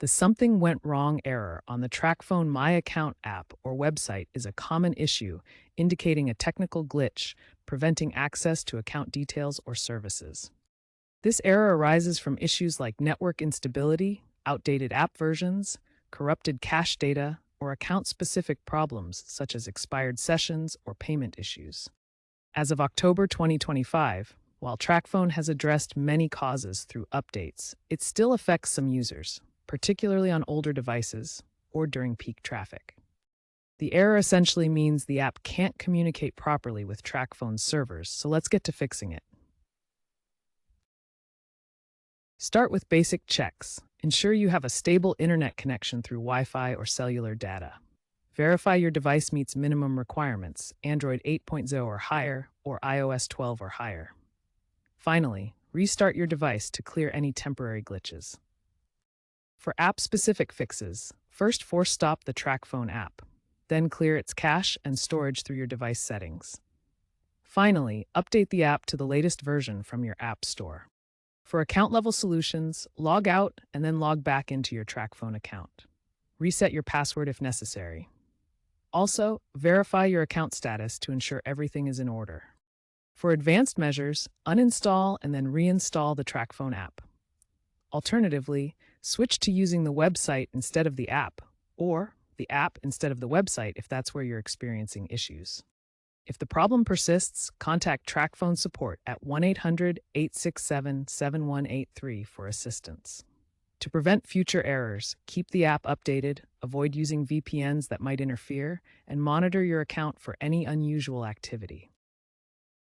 The something went wrong error on the Tracfone My Account app or website is a common issue indicating a technical glitch preventing access to account details or services. This error arises from issues like network instability, outdated app versions, corrupted cache data, or account-specific problems such as expired sessions or payment issues. As of October 2025, while Tracfone has addressed many causes through updates, it still affects some users, particularly on older devices or during peak traffic. The error essentially means the app can't communicate properly with Tracfone's servers, so let's get to fixing it. Start with basic checks. Ensure you have a stable internet connection through Wi-Fi or cellular data. Verify your device meets minimum requirements, Android 8.0 or higher, or iOS 12 or higher. Finally, restart your device to clear any temporary glitches. For app-specific fixes, first force stop the Tracfone app, then clear its cache and storage through your device settings. Finally, update the app to the latest version from your app store. For account-level solutions, log out and then log back into your Tracfone account. Reset your password if necessary. Also, verify your account status to ensure everything is in order. For advanced measures, uninstall and then reinstall the Tracfone app. Alternatively, switch to using the website instead of the app, or the app instead of the website if that's where you're experiencing issues. If the problem persists, contact Tracfone support at 1-800-867-7183 for assistance. To prevent future errors, keep the app updated, avoid using VPNs that might interfere, and monitor your account for any unusual activity.